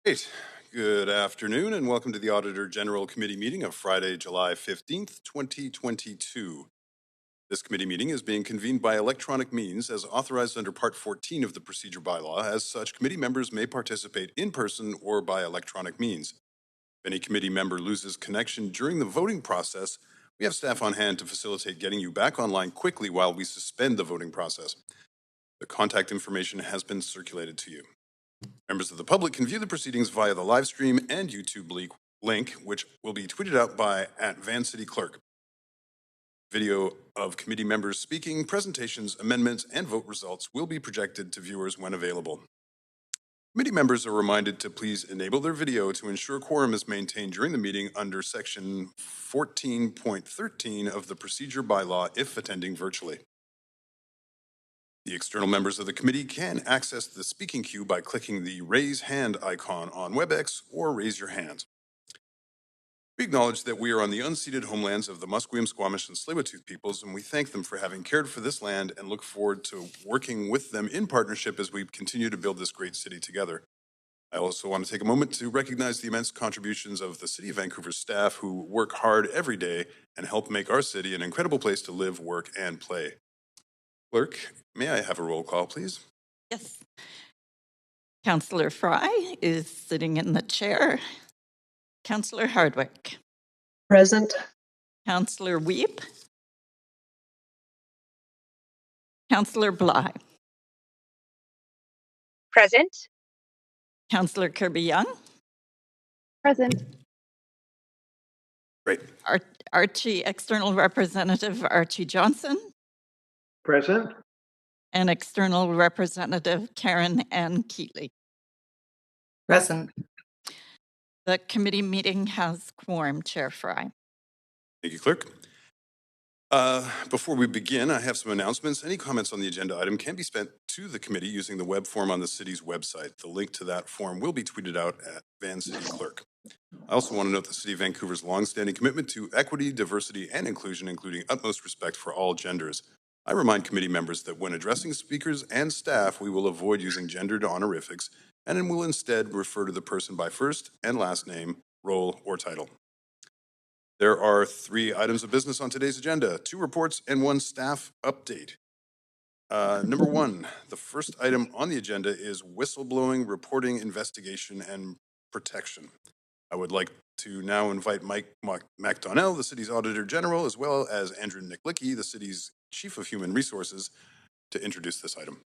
Great. Good afternoon and welcome to the Auditor General Committee meeting of Friday, July 15th, 2022. This committee meeting is being convened by electronic means as authorized under Part 14 of the Procedure Bylaw. As such, committee members may participate in person or by electronic means. If any committee member loses connection during the voting process, we have staff on hand to facilitate getting you back online quickly while we suspend the voting process. The contact information has been circulated to you. Members of the public can view the proceedings via the live stream and YouTube link, which will be tweeted out by @VanCityClerk. Video of committee members speaking, presentations, amendments, and vote results will be projected to viewers when available. Committee members are reminded to please enable their video to ensure quorum is maintained during the meeting under Section 14.13 of the Procedure Bylaw if attending virtually. The external members of the committee can access the speaking queue by clicking the raise hand icon on WebEx or raise your hand. We acknowledge that we are on the unceded homelands of the Musqueam, Squamish, and Tsleil-Waututh peoples, and we thank them for having cared for this land and look forward to working with them in partnership as we continue to build this great city together. I also want to take a moment to recognize the immense contributions of the City of Vancouver's staff who work hard every day and help make our city an incredible place to live, work, and play. Clerk, may I have a roll call, please? Yes. Councillor Fry is sitting in the chair. Councillor Hardwick. Present. Councillor Weep. Councillor Bly. Present. Councillor Kirby-Young. Present. Great. Archie External Representative Archie Johnson. Present. And External Representative Karen Ann Keeley. Present. The committee meeting has quorum, Chair Fry. Thank you, Clerk. Before we begin, I have some announcements. Any comments on the agenda item can be sent to the committee using the web form on the city's website. The link to that form will be tweeted out at @VanCityClerk. I also want to note the City of Vancouver's longstanding commitment to equity, diversity, and inclusion, including utmost respect for all genders. I remind committee members that when addressing speakers and staff, we will avoid using gendered honorifics and will instead refer to the person by first and last name, role, or title. There are 3 items of business on today's agenda, 2 reports and 1 staff update. Number 1, the first item on the agenda is whistleblowing, reporting, investigation, and protection. I would like to now invite Mike MacDonnell, the city's Auditor General, as well as Andrew Nicklicki, the city's Chief of Human Resources, to introduce this item.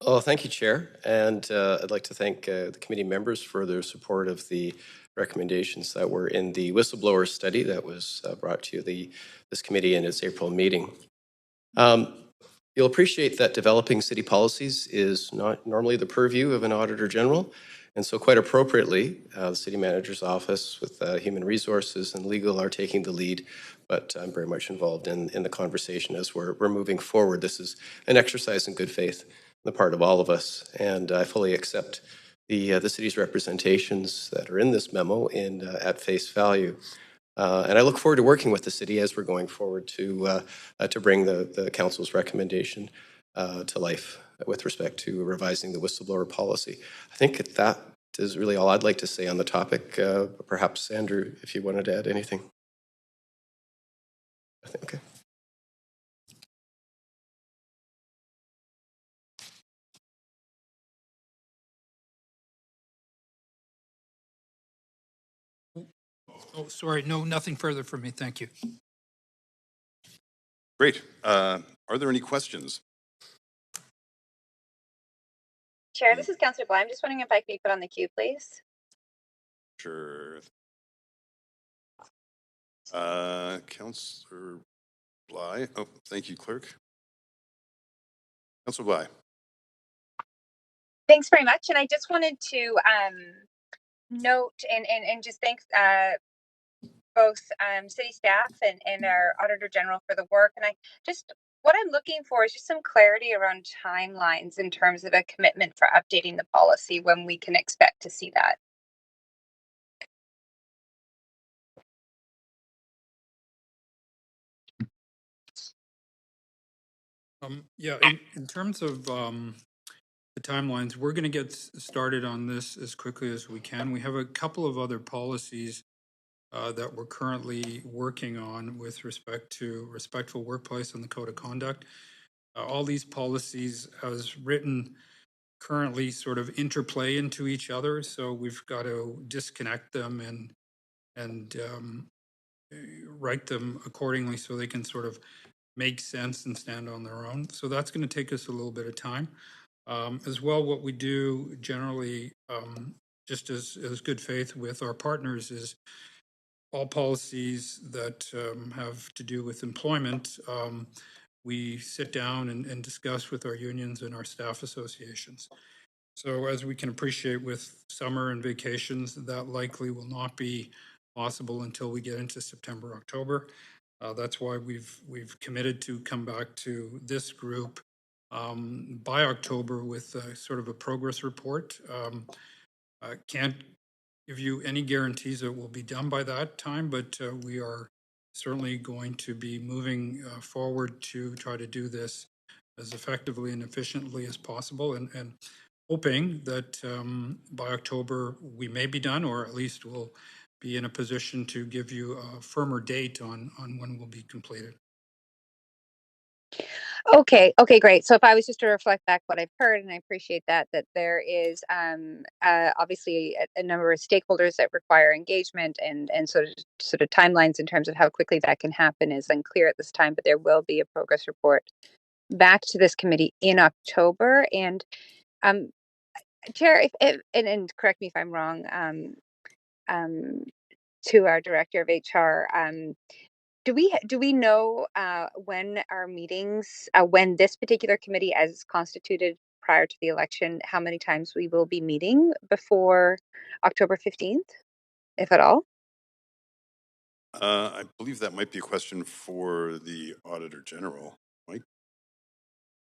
Oh, thank you, Chair. And I'd like to thank the committee members for their support of the recommendations that were in the whistleblower study that was brought to this committee in its April meeting. You'll appreciate that developing city policies is not normally the purview of an Auditor General. And so quite appropriately, the City Manager's Office with Human Resources and Legal are taking the lead, but I'm very much involved in the conversation as we're moving forward. This is an exercise in good faith on the part of all of us, and I fully accept the city's representations that are in this memo at face value. And I look forward to working with the city as we're going forward to bring the council's recommendation to life with respect to revising the whistleblower policy. I think that is really all I'd like to say on the topic. Perhaps, Andrew, if you wanted to add anything. Okay. Oh, sorry. No, nothing further from me. Thank you. Great. Are there any questions? Chair, this is Councillor Bly. I'm just wondering if I could be put on the queue, please. Sure. Councillor Bly. Oh, thank you, Clerk. Councillor Bly. Thanks very much. And I just wanted to note and just thank both city staff and our Auditor General for the work. And what I'm looking for is just some clarity around timelines in terms of a commitment for updating the policy, when we can expect to see that. Yeah, in terms of the timelines. We're going to get started on this as quickly as we can. We have a couple of other policies that we're currently working on with respect to respectful workplace and the code of conduct. All these policies, as written, currently sort of interplay into each other, so we've got to disconnect them and write them accordingly so they can sort of make sense and stand on their own. So that's going to take us a little bit of time. As well, what we do generally, just as good faith with our partners, is all policies that have to do with employment, we sit down and discuss with our unions and our staff associations. So as we can appreciate with summer and vacations, that likely will not be possible until we get into September, October. That's why we've committed to come back to this group by October with sort of a progress report. I can't give you any guarantees that will be done by that time, but we are certainly going to be moving forward to try to do this as effectively and efficiently as possible, and hoping that by October we may be done, or at least we'll be in a position to give you a firmer date on when we'll be completed. Okay, great. So if I was just to reflect back what I've heard, and I appreciate that there is obviously a number of stakeholders that require engagement, and sort of timelines in terms of how quickly that can happen is unclear at this time, but there will be a progress report back to this committee in October. And Chair, and correct me if I'm wrong, to our Director of HR, do we know when our meetings, when this particular committee as constituted prior to the election, how many times we will be meeting before October 15th, if at all? I believe that might be a question for the Auditor General. Mike?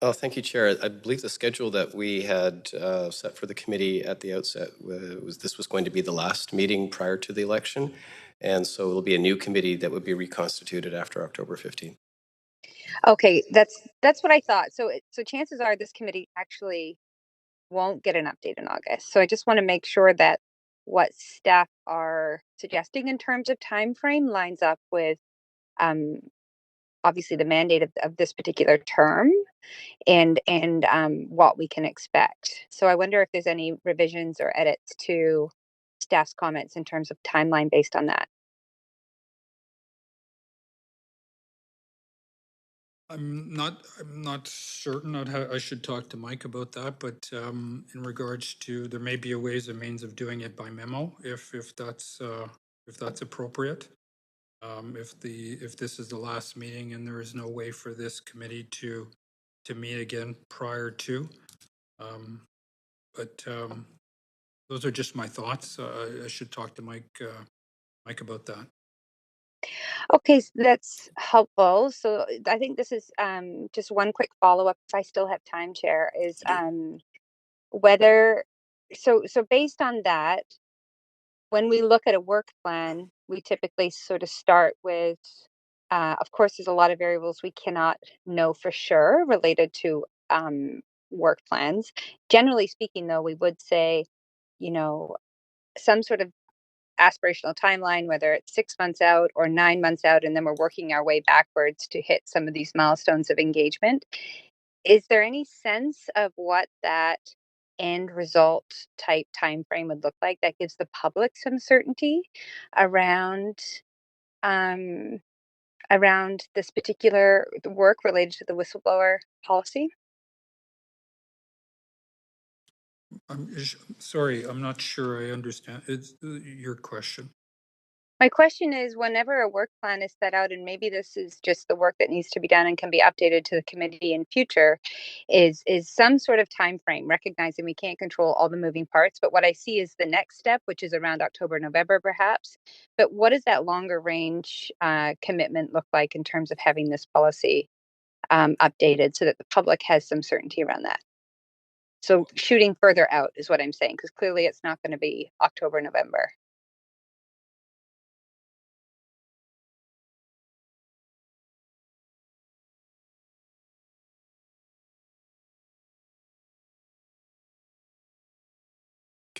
Oh, thank you, Chair. I believe the schedule that we had set for the committee at the outset was this was going to be the last meeting prior to the election. And so it'll be a new committee that would be reconstituted after October 15th. Okay, that's what I thought. So chances are this committee actually won't get an update in August. So I just want to make sure that what staff are suggesting in terms of time frame lines up with um, obviously the mandate of this particular term, and what we can expect. So I wonder if there's any revisions or edits to staff's comments in terms of timeline based on that. I'm not certain. I should talk to Mike about that, but in regards to, there may be a ways and means of doing it by memo if that's appropriate. If this is the last meeting and there is no way for this committee to meet again prior to, but those are just my thoughts. I should talk to Mike about that. Okay, so that's helpful. So I think this is just one quick follow up, if I still have time, Chair, is whether so based on that, when we look at a work plan, we typically sort of start with, of course, there's a lot of variables we cannot know for sure related to work plans. Generally speaking, though, we would say, you know, some sort of aspirational timeline, whether it's 6 months out or 9 months out, and then we're working our way backwards to hit some of these milestones of engagement. Is there any sense of what that end result type time frame would look like that gives the public some certainty around um, around this particular work related to the whistleblower policy? Sorry, I'm not sure I understand. It's your question. My question is, whenever a work plan is set out, and maybe this is just the work that needs to be done and can be updated to the committee in future, is some sort of time frame, recognizing we can't control all the moving parts, but what I see is the next step, which is around October, November, perhaps. But what does that longer range commitment look like in terms of having this policy updated so that the public has some certainty around that? So shooting further out is what I'm saying, because clearly it's not going to be October, November.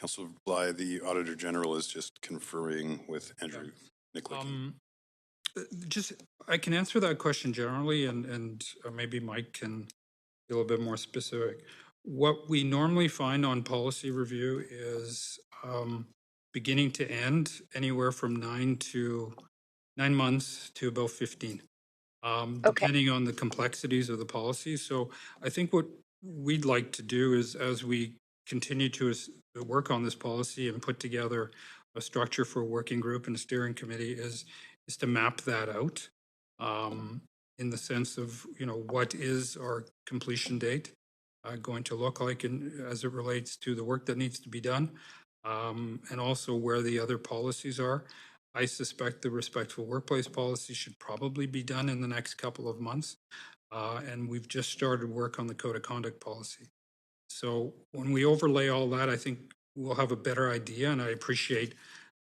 Councillor Bly, the Auditor General is just conferring with Andrew Nicklicky. Just, I can answer that question generally, and maybe Mike can be a little bit more specific. What we normally find on policy review is beginning to end anywhere from 9 months to about 15. Okay. Depending on the complexities of the policy. So I think what we'd like to do is, as we continue to work on this policy and put together a structure for a working group and a steering committee, is to map that out in the sense of, you know, what is our completion date going to look like as it relates to the work that needs to be done, and also where the other policies are. I suspect the respectful workplace policy should probably be done in the next couple of months. And we've just started work on the code of conduct policy. So when we overlay all that, I think we'll have a better idea. And I appreciate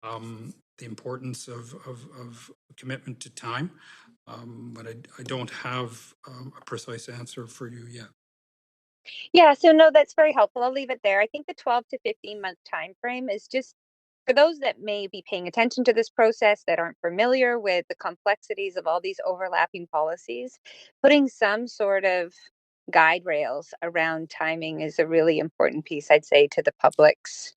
the importance of commitment to time. But I don't have a precise answer for you yet. Yeah, so no, that's very helpful. I'll leave it there. I think the 12 to 15 month time frame is just for those that may be paying attention to this process, that aren't familiar with the complexities of all these overlapping policies. Putting some sort of guide rails around timing is a really important piece, I'd say, to the public's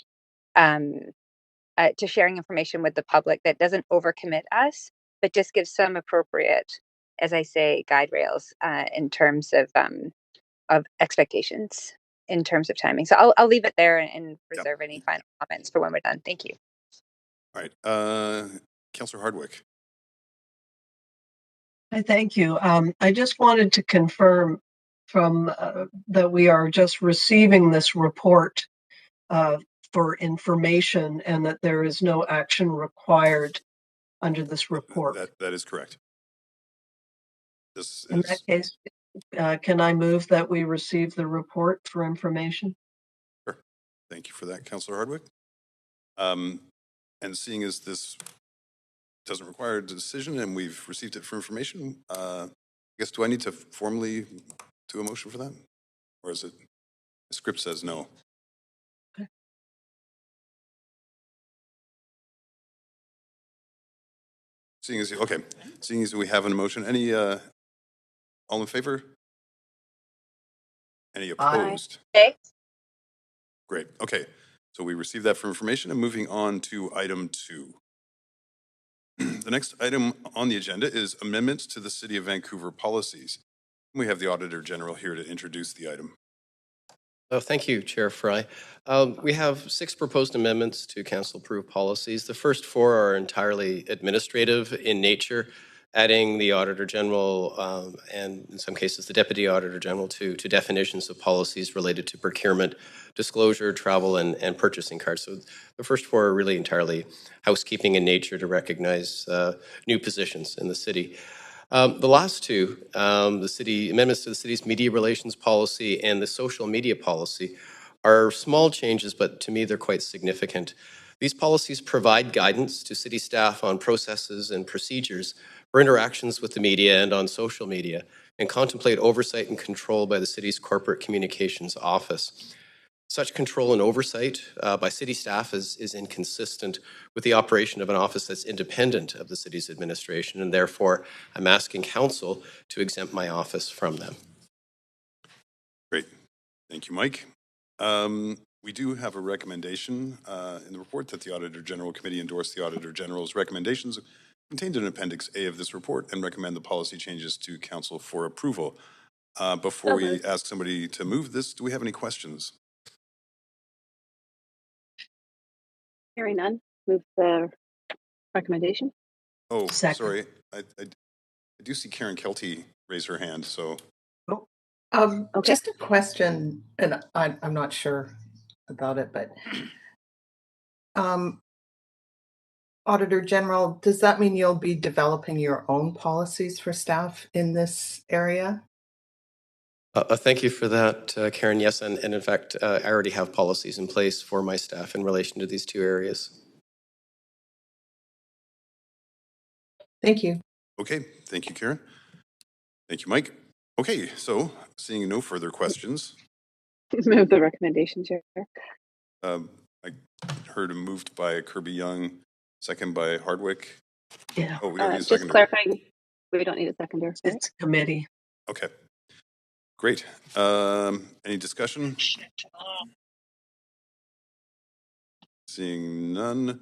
to sharing information with the public that doesn't overcommit us, but just gives some appropriate, as I say, guide rails in terms of expectations in terms of timing. So I'll leave it there and reserve any final comments for when we're done. Thank you. All right. Councillor Hardwick. I thank you. I just wanted to confirm from that we are just receiving this report for information and that there is no action required under this report. That is correct. This In is... that case, can I move that we receive the report for information? Sure. Thank you for that, Councillor Hardwick. And seeing as this doesn't require a decision and we've received it for information, I guess, do I need to formally do a motion for that? Or is it, the script says no? Okay. Seeing as we have an motion, any, all in favor? Any opposed? Okay. Great. Okay. So we received that for information, and moving on to item 2. The next item on the agenda is amendments to the City of Vancouver policies. We have the Auditor General here to introduce the item. Oh, thank you, Chair Fry. We have 6 proposed amendments to council-approved policies. The first 4 are entirely administrative in nature, adding the Auditor General and in some cases the Deputy Auditor General to definitions of policies related to procurement, disclosure, travel, and purchasing cards. So the first 4 are really entirely housekeeping in nature to recognize new positions in the city. The last 2, the city amendments to the city's media relations policy and the social media policy, are small changes, but to me they're quite significant. These policies provide guidance to city staff on processes and procedures for interactions with the media and on social media, and contemplate oversight and control by the city's corporate communications office. Such control and oversight by city staff is inconsistent with the operation of an office that's independent of the city's administration, and therefore I'm asking council to exempt my office from them. Great. Thank you, Mike. We do have a recommendation in the report that the Auditor General Committee endorse the Auditor General's recommendations contained in Appendix A of this report and recommend the policy changes to council for approval. Before we ask somebody to move this, do we have any questions? Hearing none, move the recommendation. Oh, Second. sorry. I do see Karen Kelty raise her hand, so. Okay. Just a question, and I'm not sure about it, but Auditor General, does that mean you'll be developing your own policies for staff in this area? Thank you for that, Karen. Yes, and in fact, I already have policies in place for my staff in relation to these 2 areas. Thank you. Okay, thank you, Karen. Thank you, Mike. Okay, so seeing no further questions. Move the recommendation, Chair. I heard moved by Kirby Young, second by Hardwick. Yeah. Oh, we don't need a Just seconder. clarifying, we don't need a seconder. Right? It's committee. Okay, great. Any discussion? Seeing none.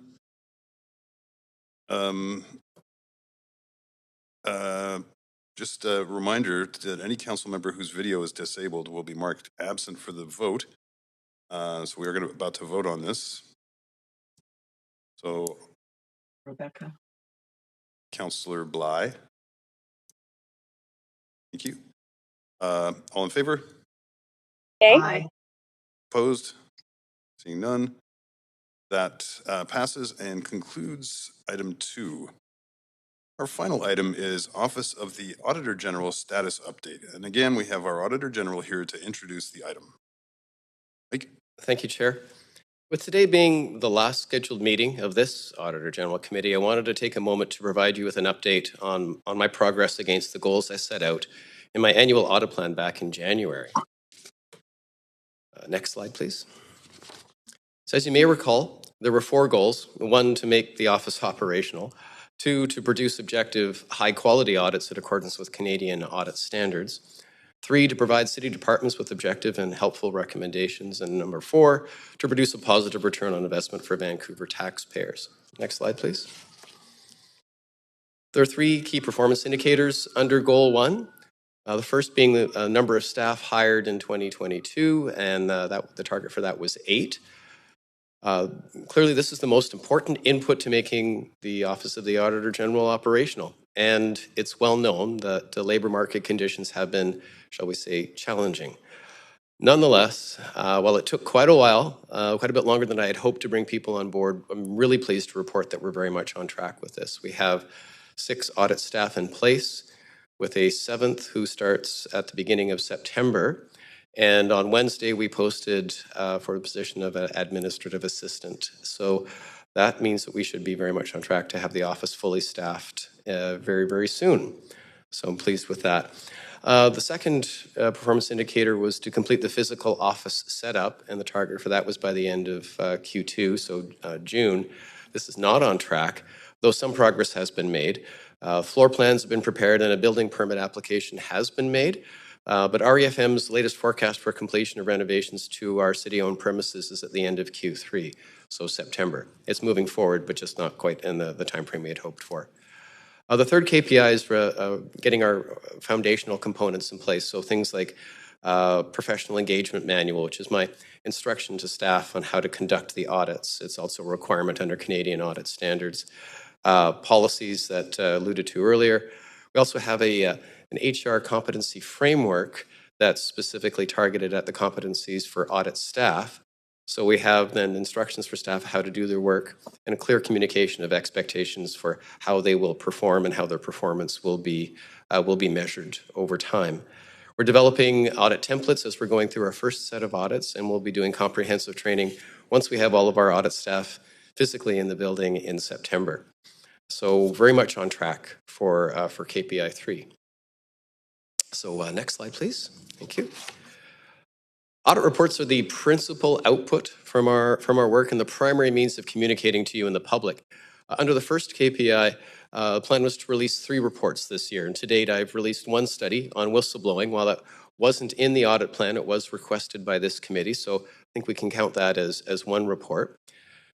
Just a reminder that any council member whose video is disabled will be marked absent for the vote. So we are about to vote on this. So, Rebecca. Councillor Bly. Thank you. All in favor? Okay. Aye. Opposed? Seeing none. That passes and concludes item 2. Our final item is Office of the Auditor General Status Update. And again, we have our Auditor General here to introduce the item. Mike? Thank you, Chair. With today being the last scheduled meeting of this Auditor General Committee, I wanted to take a moment to provide you with an update on my progress against the goals I set out in my annual audit plan back in January. Next slide, please. So as you may recall, there were 4 goals. 1, to make the office operational. 2, to produce objective, high-quality audits in accordance with Canadian audit standards. 3, to provide city departments with objective and helpful recommendations. And number 4, to produce a positive return on investment for Vancouver taxpayers. Next slide, please. There are 3 key performance indicators under Goal 1. The first being the number of staff hired in 2022, and the target for that was 8. Clearly, this is the most important input to making the Office of the Auditor General operational. And it's well known that the labor market conditions have been, shall we say, challenging. Nonetheless, while it took quite a while, quite a bit longer than I had hoped to bring people on board, I'm really pleased to report that we're very much on track with this. We have 6 audit staff in place, with a 7th who starts at the beginning of September. And on Wednesday, we posted for the position of an administrative assistant. So that means that we should be very much on track to have the office fully staffed very, very soon. So I'm pleased with that. The second performance indicator was to complete the physical office setup, and the target for that was by the end of Q2, so June. This is not on track, though some progress has been made. Floor plans have been prepared and a building permit application has been made. But REFM's latest forecast for completion of renovations to our city-owned premises is at the end of Q3, so September. It's moving forward, but just not quite in the timeframe we had hoped for. The third KPI is getting our foundational components in place, so things like professional engagement manual, which is my instruction to staff on how to conduct the audits. It's also a requirement under Canadian audit standards. Policies that alluded to earlier. We also have an HR competency framework that's specifically targeted at the competencies for audit staff. So we have then instructions for staff how to do their work and a clear communication of expectations for how they will perform and how their performance will be measured over time. We're developing audit templates as we're going through our first set of audits, and we'll be doing comprehensive training once we have all of our audit staff physically in the building in September. So very much on track for KPI 3. So next slide, please. Thank you. Audit reports are the principal output from our work and the primary means of communicating to you and the public. Under the first KPI, the plan was to release 3 reports this year, and to date I've released 1 study on whistleblowing. While that wasn't in the audit plan, it was requested by this committee, so I think we can count that as 1 report.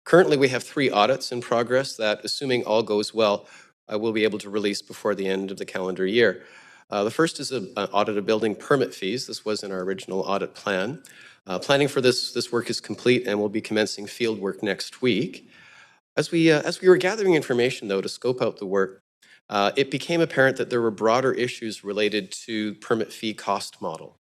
Currently, we have 3 audits in progress that, assuming all goes well, we'll be able to release before the end of the calendar year. The first is an audit of building permit fees. This was in our original audit plan. Planning for this work is complete, and we'll be commencing field work next week. As we were gathering information, though, to scope out the work, it became apparent that there were broader issues related to permit fee cost model,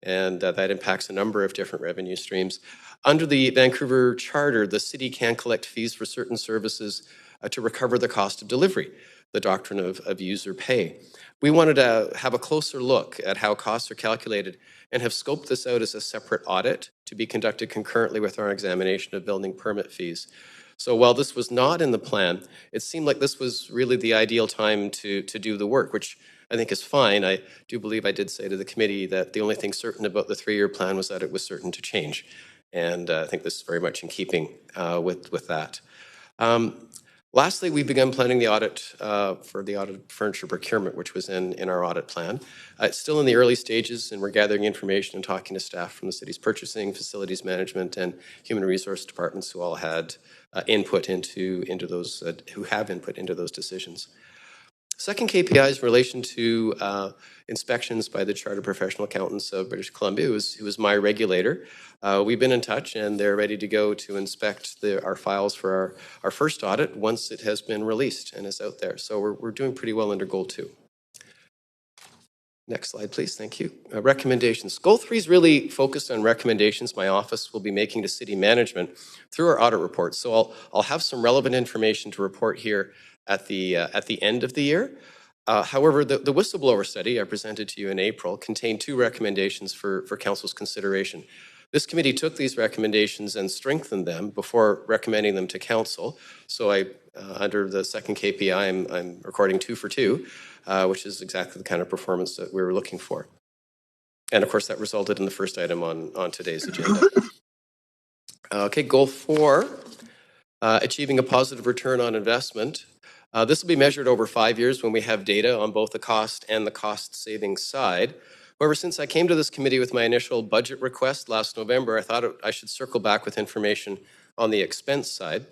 and that impacts a number of different revenue streams. Under the Vancouver Charter, the city can collect fees for certain services to recover the cost of delivery, the doctrine of user pay. We wanted to have a closer look at how costs are calculated and have scoped this out as a separate audit to be conducted concurrently with our examination of building permit fees. So while this was not in the plan, it seemed like this was really the ideal time to do the work, which I think is fine. I do believe I did say to the committee that the only thing certain about the 3-year plan was that it was certain to change. And I think this is very much in keeping with that. Lastly, we've begun planning the audit for the audit furniture procurement, which was in our audit plan. It's still in the early stages, and we're gathering information and talking to staff from the city's purchasing, facilities management, and human resource departments who all had input into those, who have input into those decisions. Second KPI is in relation to inspections by the Chartered Professional Accountants of British Columbia, who was my regulator. We've been in touch, and they're ready to go to inspect our files for our first audit once it has been released and is out there. So we're doing pretty well under Goal 2. Next slide, please. Thank you. Recommendations. Goal 3 is really focused on recommendations my office will be making to city management through our audit report. So I'll have some relevant information to report here at the end of the year. However, the whistleblower study I presented to you in April contained 2 recommendations for Council's consideration. This committee took these recommendations and strengthened them before recommending them to Council. So under the second KPI, I'm recording 2 for 2, which is exactly the kind of performance that we were looking for. And of course, that resulted in the first item on today's agenda. Okay, Goal 4, achieving a positive return on investment. This will be measured over 5 years when we have data on both the cost and the cost savings side. However, since I came to this committee with my initial budget request last November, I thought I should circle back with information on the expense side.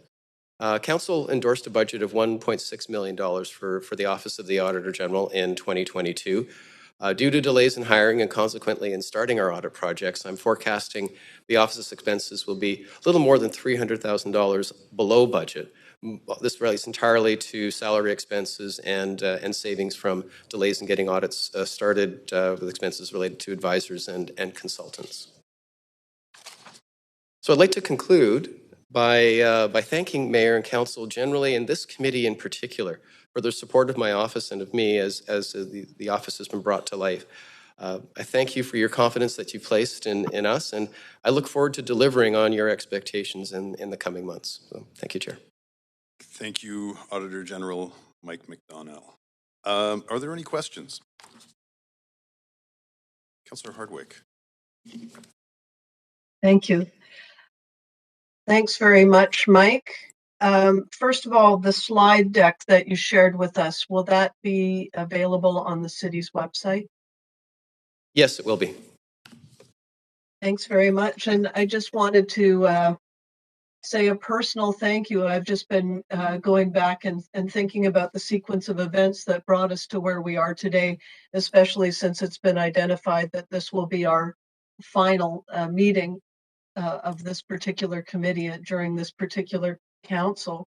Council endorsed a budget of $1.6 million for the Office of the Auditor General in 2022. Due to delays in hiring and consequently in starting our audit projects, I'm forecasting the office's expenses will be a little more than $300,000 below budget. This relates entirely to salary expenses and savings from delays in getting audits started with expenses related to advisors and consultants. So I'd like to conclude by thanking Mayor and Council generally, and this committee in particular, for their support of my office and of me as the office has been brought to life. I thank you for your confidence that you placed in us, and I look forward to delivering on your expectations in the coming months. So, thank you, Chair. Thank you, Auditor General Mike McDonnell. Are there any questions? Councillor Hardwick. Thank you. Thanks very much, Mike. First of all, the slide deck that you shared with us, will that be available on the city's website? Yes, it will be. Thanks very much. And I just wanted to say a personal thank you. I've just been going back and thinking about the sequence of events that brought us to where we are today, especially since it's been identified that this will be our final meeting of this particular committee during this particular council.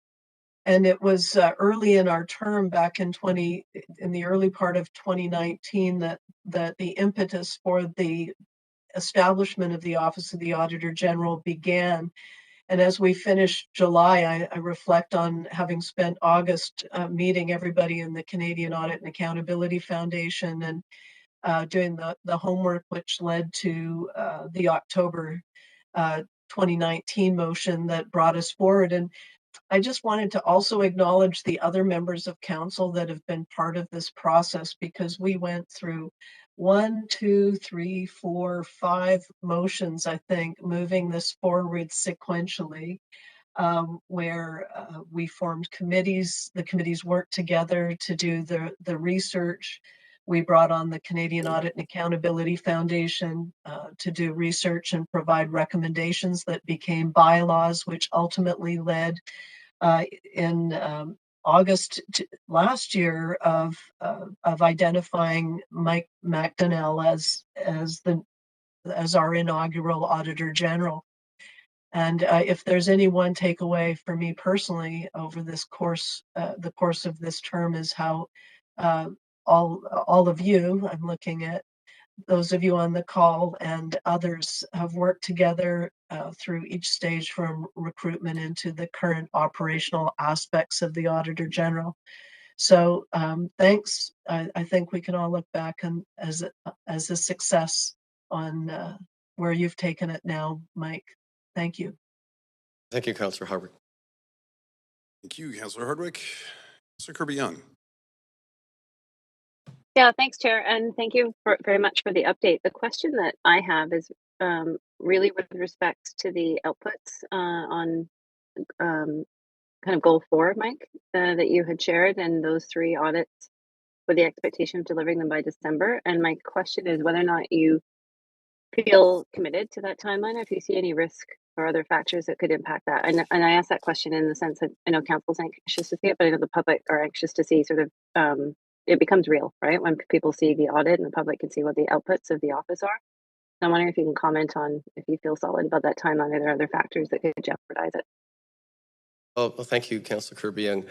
And it was early in our term back in the early part of 2019 that the impetus for the establishment of the Office of the Auditor General began. And as we finished July, I reflect on having spent August meeting everybody in the Canadian Audit and Accountability Foundation and doing the homework which led to the October 2019 motion that brought us forward. And I just wanted to also acknowledge the other members of council that have been part of this process, because we went through 1, 2, 3, 4, 5 motions, I think, moving this forward sequentially, where we formed committees. The committees worked together to do the research. We brought on the Canadian Audit and Accountability Foundation to do research and provide recommendations that became bylaws, which ultimately led in August last year of identifying Mike McDonnell as our inaugural Auditor General. And if there's any one takeaway for me personally over this course, the course of this term, is how all of you, I'm looking at those of you on the call and others, have worked together through each stage from recruitment into the current operational aspects of the Auditor General. So thanks. I think we can all look back as a success on where you've taken it now, Mike. Thank you. Thank you, Councillor Hardwick. Thank you, Councillor Hardwick. Councillor Kirby-Young. Yeah, thanks, Chair, and thank you very much for the update. The question that I have is really with respect to the outputs on kind of goal 4, Mike, that you had shared, and those 3 audits with the expectation of delivering them by December. And my question is whether or not you feel committed to that timeline, or if you see any risk or other factors that could impact that. And I ask that question in the sense that I know council's anxious to see it, but I know the public are anxious to see sort of it becomes real, right? When people see the audit and the public can see what the outputs of the office are. So I'm wondering if you can comment on if you feel solid about that timeline, or there are other factors that could jeopardize it. Well, thank you, Councillor Kirby-Young.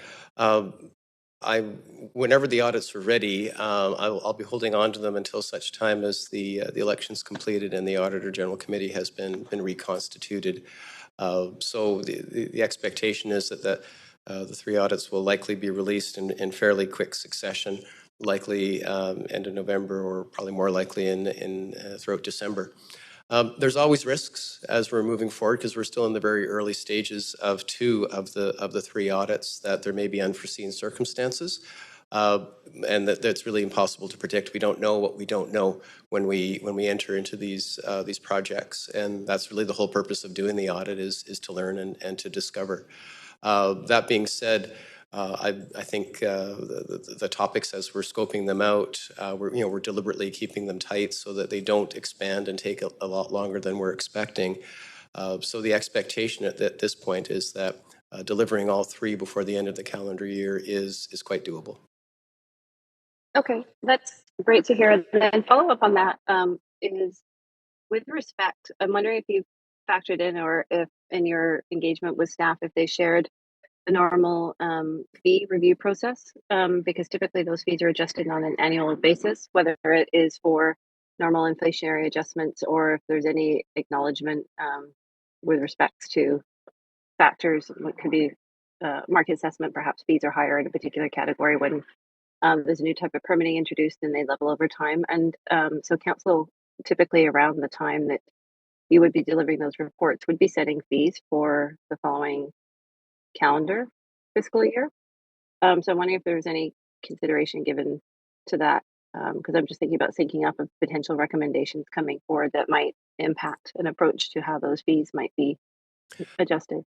Whenever the audits are ready, I'll be holding on to them until such time as the election's completed and the Auditor General Committee has been reconstituted. So the expectation is that the 3 audits will likely be released in fairly quick succession, likely end of November, or probably more likely in throughout December. There's always risks as we're moving forward, because we're still in the very early stages of 2 of the 3 audits, that there may be unforeseen circumstances, and that's really impossible to predict. We don't know what we don't know when we enter into these projects, and that's really the whole purpose of doing the audit, is to learn and to discover. That being said, I think the topics, as we're scoping them out, we're deliberately keeping them tight so that they don't expand and take a lot longer than we're expecting. So the expectation at this point is that delivering all 3 before the end of the calendar year is quite doable. Okay, that's great to hear. And then follow up on that is with respect, I'm wondering if you've factored in, or if in your engagement with staff, if they shared the normal fee review process, because typically those fees are adjusted on an annual basis, whether it is for normal inflationary adjustments or if there's any acknowledgement with respect to factors. What could be market assessment, perhaps fees are higher in a particular category when there's a new type of permitting introduced and they level over time. And so council, typically around the time that you would be delivering those reports, would be setting fees for the following calendar fiscal year. So I'm wondering if there's any consideration given to that, because I'm just thinking about syncing up of potential recommendations coming forward that might impact an approach to how those fees might be adjusted.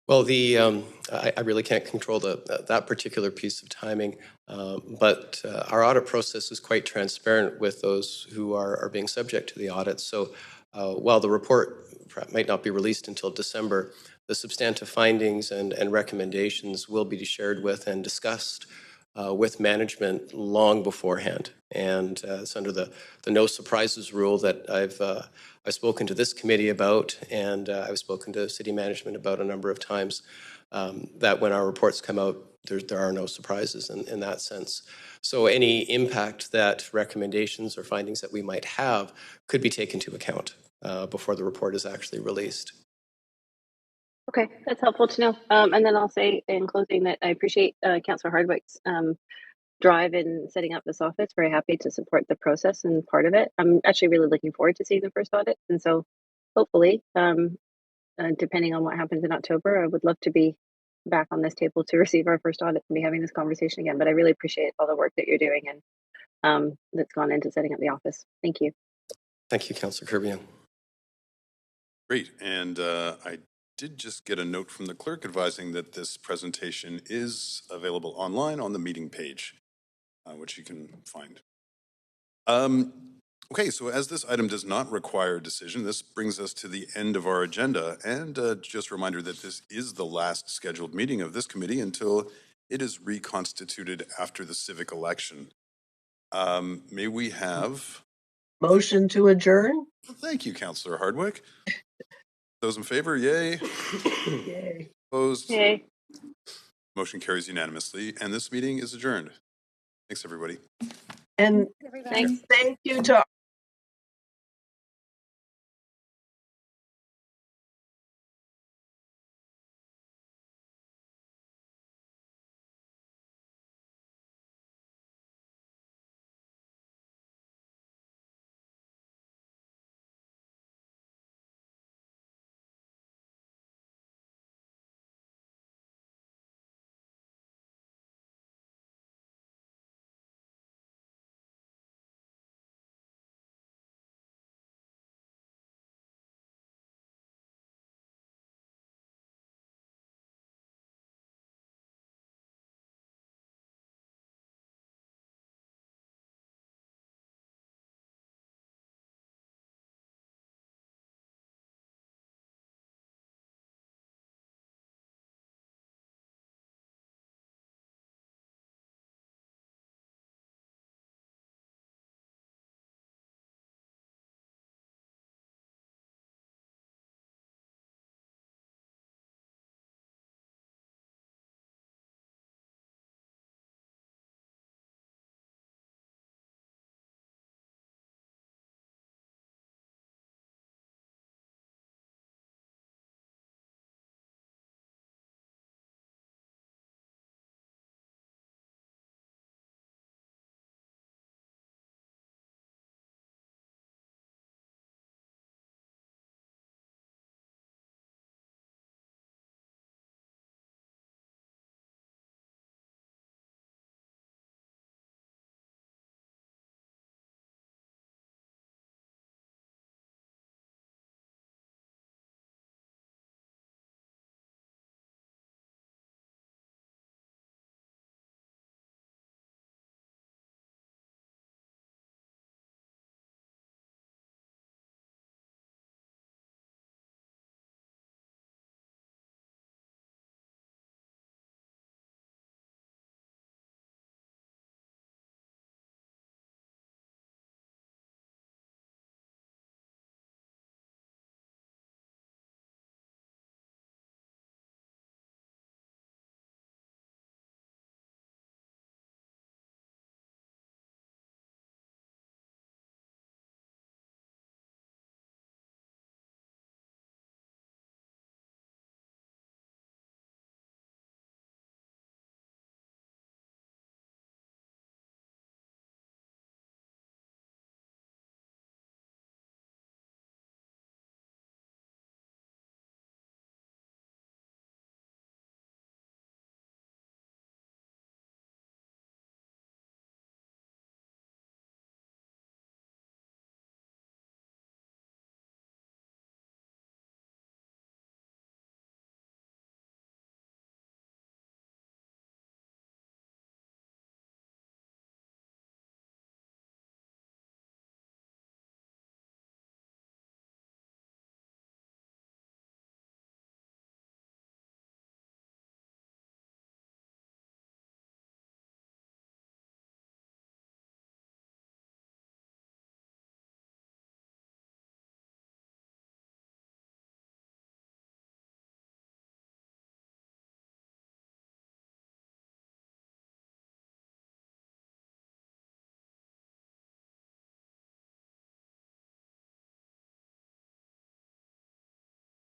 Well, I really can't control that particular piece of timing, but our audit process is quite transparent with those who are being subject to the audit. So while the report might not be released until December, the substantive findings and recommendations will be shared with and discussed with management long beforehand. And it's under the no surprises rule that I've spoken to this committee about, and I've spoken to city management about a number of times, that when our reports come out, there are no surprises in that sense. So any impact that recommendations or findings that we might have could be taken into account before the report is actually released. Okay, that's helpful to know. And then I'll say in closing that I appreciate Councillor Hardwick's drive in setting up this office. Very happy to support the process and part of it. I'm actually really looking forward to seeing the first audit. And so hopefully, depending on what happens in October, I would love to be back on this table to receive our first audit and be having this conversation again. But I really appreciate all the work that you're doing and that's gone into setting up the office. Thank you. Thank you, Councillor Kirby. Great. And I did just get a note from the clerk advising that this presentation is available online on the meeting page, which you can find. Okay, so as this item does not require a decision, this brings us to the end of our agenda. And just a reminder that this is the last scheduled meeting of this committee until it is reconstituted after the civic election. May we have... Motion to adjourn? Thank you, Councillor Hardwick. Those in favor, yay. Yay. Opposed? Yay. Motion carries unanimously, and this meeting is adjourned. Thanks, everybody. And Thanks. thank you to